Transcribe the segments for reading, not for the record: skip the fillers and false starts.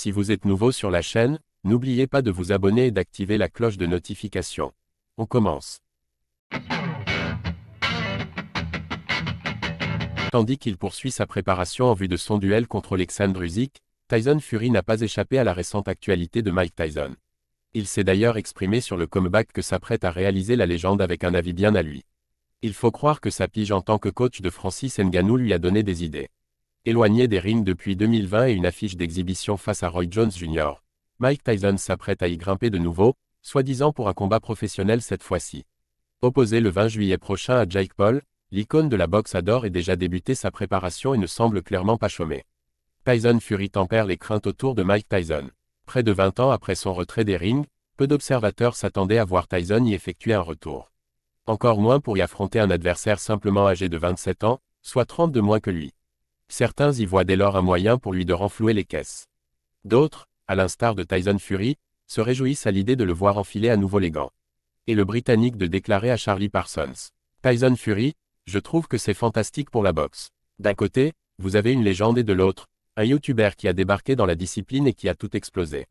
Si vous êtes nouveau sur la chaîne, n'oubliez pas de vous abonner et d'activer la cloche de notification. On commence. Tandis qu'il poursuit sa préparation en vue de son duel contre Alexandre Usyk, Tyson Fury n'a pas échappé à la récente actualité de Mike Tyson. Il s'est d'ailleurs exprimé sur le comeback que s'apprête à réaliser la légende avec un avis bien à lui. Il faut croire que sa pige en tant que coach de Francis Ngannou lui a donné des idées. Éloigné des rings depuis 2020 et une affiche d'exhibition face à Roy Jones Jr., Mike Tyson s'apprête à y grimper de nouveau, soi-disant pour un combat professionnel cette fois-ci. Opposé le 20 juillet prochain à Jake Paul, l'icône de la boxe adore et déjà débuté sa préparation et ne semble clairement pas chômer. Tyson Fury tempère les craintes autour de Mike Tyson. Près de 20 ans après son retrait des rings, peu d'observateurs s'attendaient à voir Tyson y effectuer un retour. Encore moins pour y affronter un adversaire simplement âgé de 27 ans, soit 30 de moins que lui. Certains y voient dès lors un moyen pour lui de renflouer les caisses. D'autres, à l'instar de Tyson Fury, se réjouissent à l'idée de le voir enfiler à nouveau les gants. Et le Britannique de déclarer à Charlie Parsons: Tyson Fury, je trouve que c'est fantastique pour la boxe. D'un côté, vous avez une légende et de l'autre, un YouTuber qui a débarqué dans la discipline et qui a tout explosé.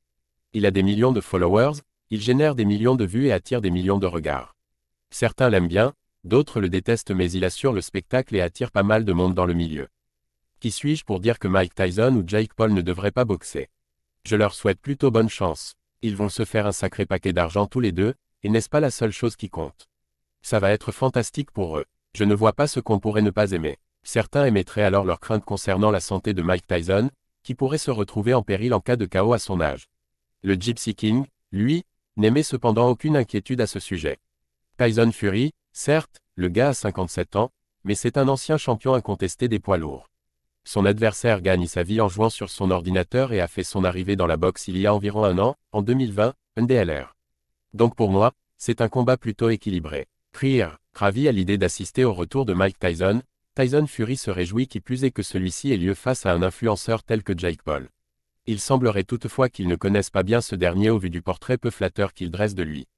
Il a des millions de followers, il génère des millions de vues et attire des millions de regards. Certains l'aiment bien, d'autres le détestent mais il assure le spectacle et attire pas mal de monde dans le milieu. Qui suis-je pour dire que Mike Tyson ou Jake Paul ne devraient pas boxer? Je leur souhaite plutôt bonne chance. Ils vont se faire un sacré paquet d'argent tous les deux, et n'est-ce pas la seule chose qui compte? Ça va être fantastique pour eux. Je ne vois pas ce qu'on pourrait ne pas aimer. Certains émettraient alors leurs craintes concernant la santé de Mike Tyson, qui pourrait se retrouver en péril en cas de chaos à son âge. Le Gypsy King, lui, n'émet cependant aucune inquiétude à ce sujet. Tyson Fury, certes, le gars a 57 ans, mais c'est un ancien champion incontesté des poids lourds. Son adversaire gagne sa vie en jouant sur son ordinateur et a fait son arrivée dans la boxe il y a environ un an, en 2020, NDLR. Donc pour moi, c'est un combat plutôt équilibré. Ravi à l'idée d'assister au retour de Mike Tyson, Tyson Fury se réjouit qui plus est que celui-ci ait lieu face à un influenceur tel que Jake Paul. Il semblerait toutefois qu'il ne connaisse pas bien ce dernier au vu du portrait peu flatteur qu'il dresse de lui.